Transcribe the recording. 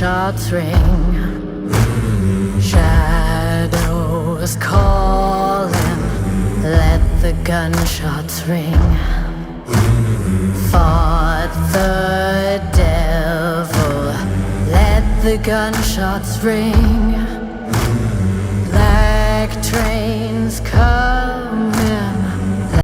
gunshots ring. Shadows calling, let the gunshots ring. Fought the devil, let the gunshots ring. Black trains come